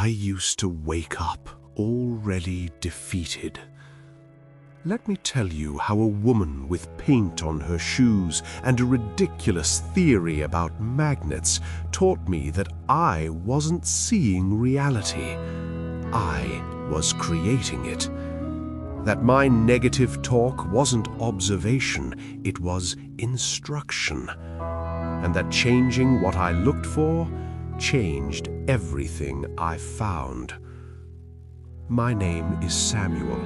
I used to wake up already defeated. Let me tell you how a woman with paint on her shoes and a ridiculous theory about magnets taught me that I wasn't seeing reality. I was creating it. That my negative talk wasn't observation, it was instruction. And that changing what I looked for changed everything I found. My name is Samuel.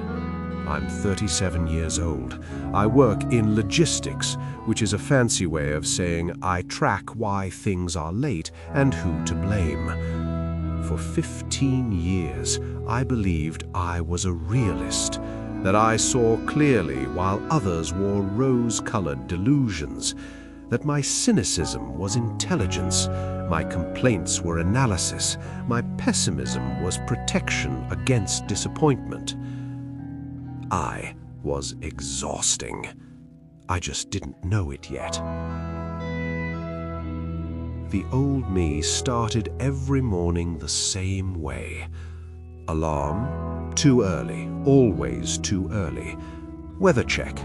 I'm 37 years old. I work in logistics, which is a fancy way of saying I track why things are late and who to blame. For 15 years, I believed I was a realist, that I saw clearly while others wore rose-colored delusions, that my cynicism was intelligence, my complaints were analysis, my pessimism was protection against disappointment. I was exhausting. I just didn't know it yet. The old me started every morning the same way. Alarm, too early, always too early. Weather check,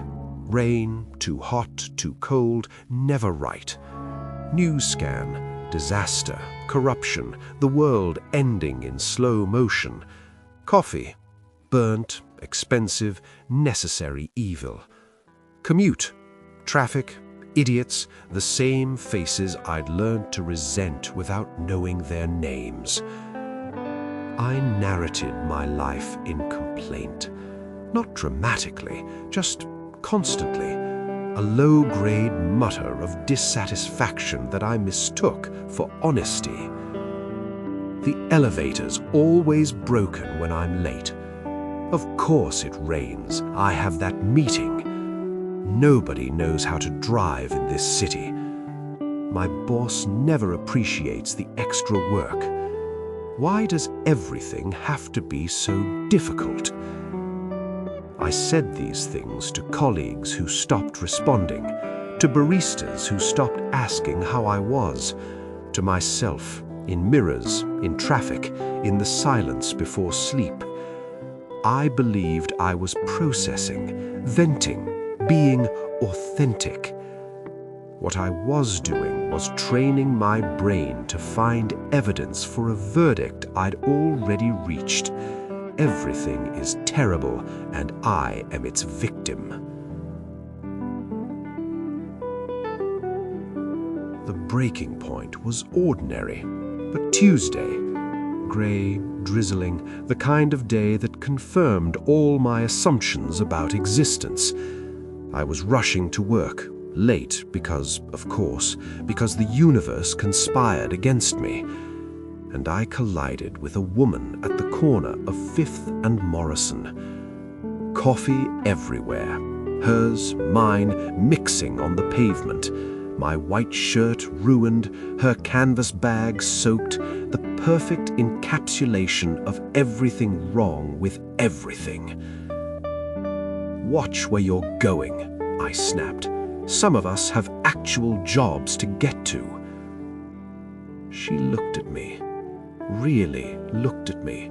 rain, too hot, too cold, never right. News scan, disaster, corruption, the world ending in slow motion. Coffee, burnt, expensive, necessary evil. Commute, traffic, idiots, the same faces I'd learned to resent without knowing their names. I narrated my life in complaint, not dramatically, just constantly, a low-grade mutter of dissatisfaction that I mistook for honesty. The elevator's always broken when I'm late. Of course it rains. I have that meeting. Nobody knows how to drive in this city. My boss never appreciates the extra work. Why does everything have to be so difficult? I said these things to colleagues who stopped responding, to baristas who stopped asking how I was, to myself, in mirrors, in traffic, in the silence before sleep. I believed I was processing, venting, being authentic. What I was doing was training my brain to find evidence for a verdict I'd already reached. Everything is terrible, and I am its victim. The breaking point was ordinary, but Tuesday. Grey, drizzling, the kind of day that confirmed all my assumptions about existence. I was rushing to work, late because, of course, because the universe conspired against me. And I collided with a woman at the corner of 5th and Morrison. Coffee everywhere, hers, mine, mixing on the pavement. My white shirt ruined, her canvas bag soaked, the perfect encapsulation of everything wrong with everything. Watch where you're going, I snapped. Some of us have actual jobs to get to. She looked at me, really looked at me.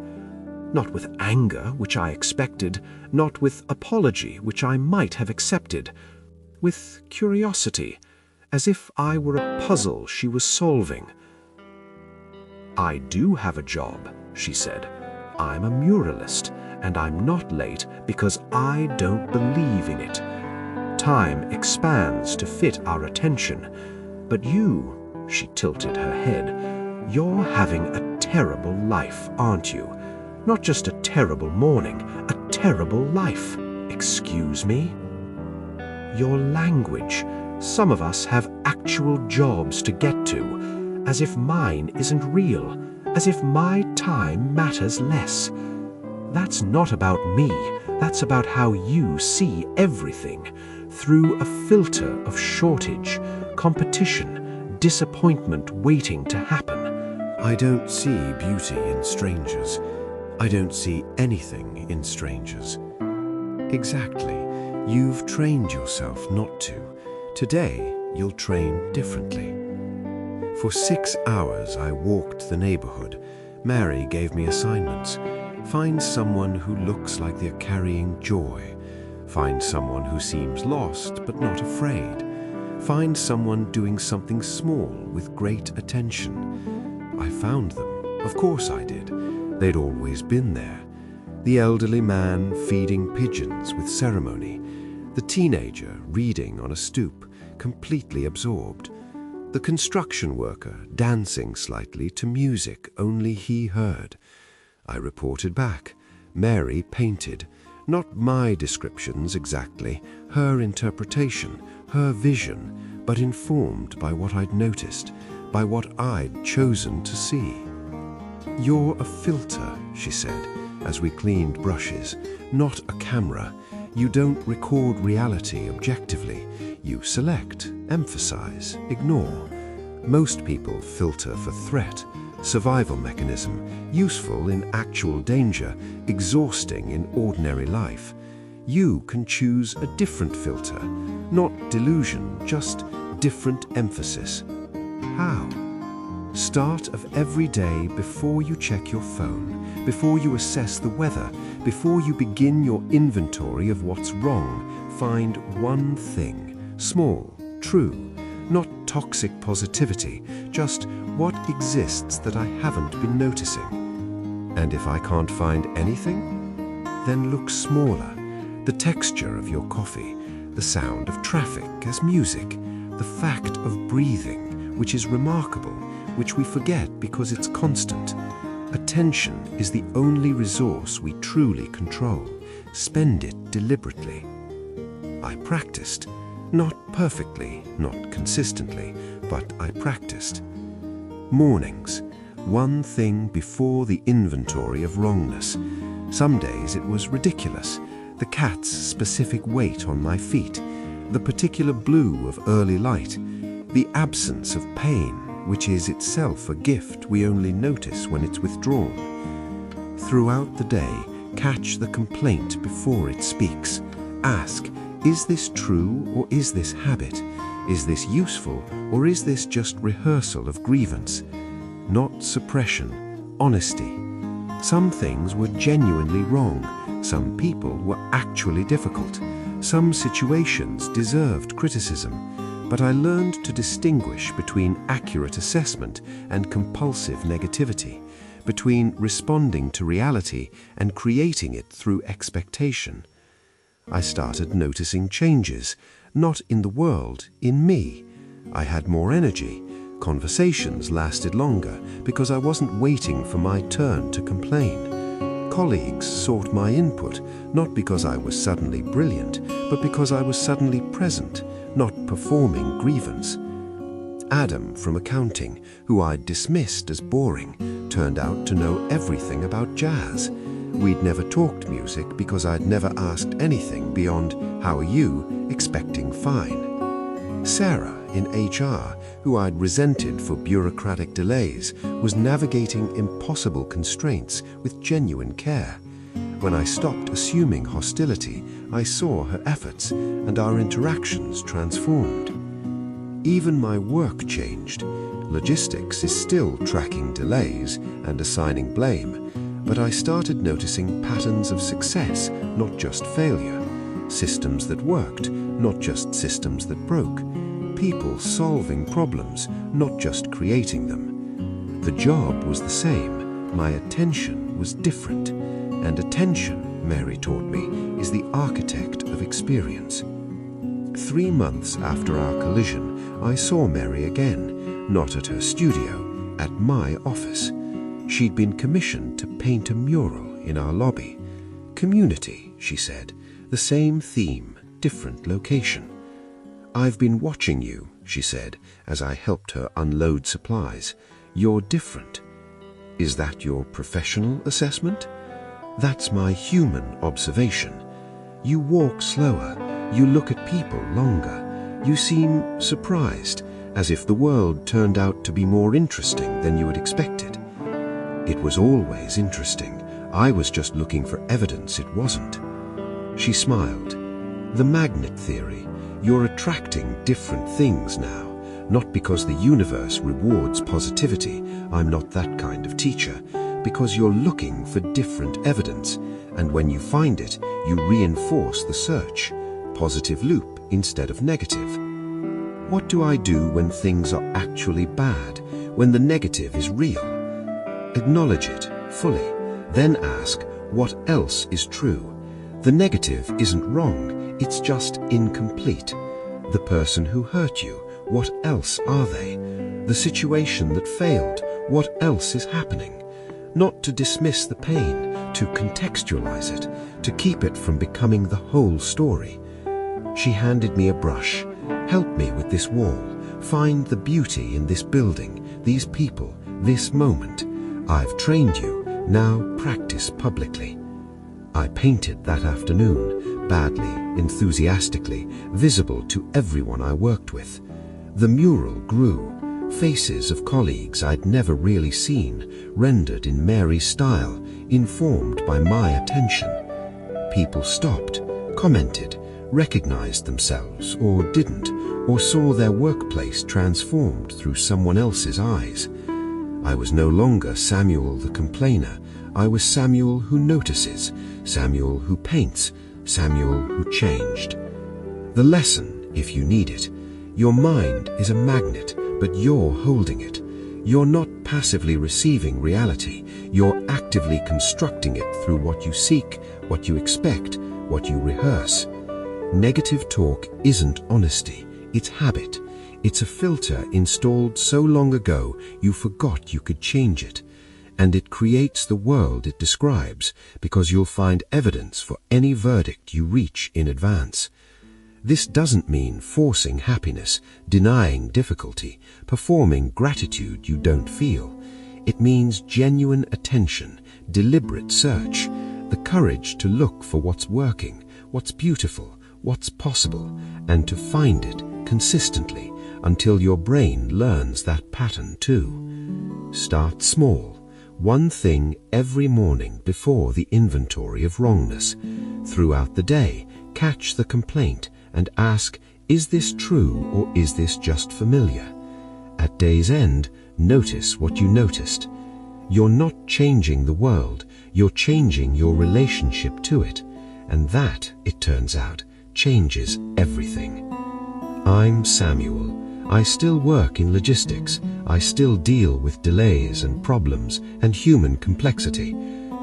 Not with anger, which I expected, not with apology, which I might have accepted. With curiosity, as if I were a puzzle she was solving. I do have a job, she said. I'm a muralist, and I'm not late because I don't believe in it. Time expands to fit our attention, but you, she tilted her head, you're having a terrible life, aren't you? Not just a terrible morning, a terrible life. Excuse me? Your language. Some of us have actual jobs to get to, as if mine isn't real, as if my time matters less. That's not about me, that's about how you see everything, through a filter of shortage, competition, disappointment waiting to happen. I don't see beauty in strangers. I don't see anything in strangers. Exactly. You've trained yourself not to. Today, you'll train differently. For 6 hours, I walked the neighborhood, Mary gave me assignments. Find someone who looks like they're carrying joy. Find someone who seems lost but not afraid. Find someone doing something small with great attention. I found them. Of course I did. They'd always been there. The elderly man feeding pigeons with ceremony. The teenager reading on a stoop, completely absorbed. The construction worker dancing slightly to music only he heard. I reported back. Mary painted. Not my descriptions exactly, her interpretation, her vision, but informed by what I'd noticed, by what I'd chosen to see. "You're a filter," she said, as we cleaned brushes, "not a camera. You don't record reality objectively. You select, emphasize, ignore. Most people filter for threat, survival mechanism, useful in actual danger, exhausting in ordinary life. You can choose a different filter, not delusion, just different emphasis. How? Start of every day before you check your phone, before you assess the weather, before you begin your inventory of what's wrong, find one thing, small, true, not toxic positivity, just what exists that I haven't been noticing. And if I can't find anything, then look smaller. The texture of your coffee, the sound of traffic as music, the fact of breathing, which is remarkable, which we forget because it's constant. Attention is the only resource we truly control. Spend it deliberately. I practiced. Not perfectly, not consistently, but I practiced. Mornings, one thing before the inventory of wrongness. Some days it was ridiculous. The cat's specific weight on my feet, the particular blue of early light, the absence of pain, which is itself a gift we only notice when it's withdrawn. Throughout the day, catch the complaint before it speaks. Ask, is this true or is this habit? Is this useful or is this just rehearsal of grievance? Not suppression, honesty. Some things were genuinely wrong. Some people were actually difficult. Some situations deserved criticism. But I learned to distinguish between accurate assessment and compulsive negativity, between responding to reality and creating it through expectation. I started noticing changes, not in the world, in me. I had more energy. Conversations lasted longer because I wasn't waiting for my turn to complain. Colleagues sought my input, not because I was suddenly brilliant, but because I was suddenly present, not performing grievance. Adam from accounting, who I'd dismissed as boring, turned out to know everything about jazz. We'd never talked music because I'd never asked anything beyond, "How are you?" expecting fine. Sarah in HR, who I'd resented for bureaucratic delays, was navigating impossible constraints with genuine care. When I stopped assuming hostility, I saw her efforts, and our interactions transformed. Even my work changed. Logistics is still tracking delays and assigning blame, but I started noticing patterns of success, not just failure. Systems that worked, not just systems that broke. People solving problems, not just creating them. The job was the same. My attention was different. And attention, Mary taught me, is the architect of experience. 3 months after our collision, I saw Mary again, not at her studio, at my office. She'd been commissioned to paint a mural in our lobby. Community, she said, the same theme, different location. "I've been watching you," she said, as I helped her unload supplies. "You're different." Is that your professional assessment? That's my human observation. You walk slower, you look at people longer, you seem surprised, as if the world turned out to be more interesting than you had expected. It was always interesting. I was just looking for evidence it wasn't. She smiled. "The magnet theory. You're attracting different things now, not because the universe rewards positivity. I'm not that kind of teacher. because you're looking for different evidence, and when you find it, you reinforce the search. Positive loop instead of negative. What do I do when things are actually bad, when the negative is real? Acknowledge it fully, then ask, what else is true? The negative isn't wrong, it's just incomplete. The person who hurt you, what else are they? The situation that failed, what else is happening? Not to dismiss the pain, to contextualize it, to keep it from becoming the whole story. She handed me a brush. Help me with this wall. Find the beauty in this building, these people, this moment. I've trained you, now practice publicly. I painted that afternoon, badly, enthusiastically, visible to everyone I worked with. The mural grew. Faces of colleagues I'd never really seen, rendered in Mary's style, informed by my attention. People stopped, commented, recognized themselves or didn't, or saw their workplace transformed through someone else's eyes. I was no longer Samuel the complainer. I was Samuel who notices, Samuel who paints, Samuel who changed. The lesson, if you need it: your mind is a magnet, but you're holding it. You're not passively receiving reality. You're actively constructing it through what you seek, what you expect, what you rehearse. Negative talk isn't honesty, it's habit. It's a filter installed so long ago you forgot you could change it. And it creates the world it describes, because you'll find evidence for any verdict you reach in advance. This doesn't mean forcing happiness, denying difficulty, performing gratitude you don't feel. It means genuine attention, deliberate search, the courage to look for what's working, what's beautiful, what's possible, and to find it consistently until your brain learns that pattern too. Start small. One thing every morning before the inventory of wrongness. Throughout the day, catch the complaint and ask, is this true or is this just familiar? At day's end, notice what you noticed. You're not changing the world, you're changing your relationship to it. And that, it turns out, changes everything. I'm Samuel. I still work in logistics. I still deal with delays and problems and human complexity.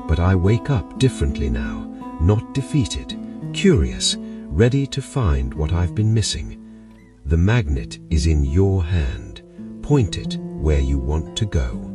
But I wake up differently now, not defeated, curious, ready to find what I've been missing. The magnet is in your hand. Point it where you want to go.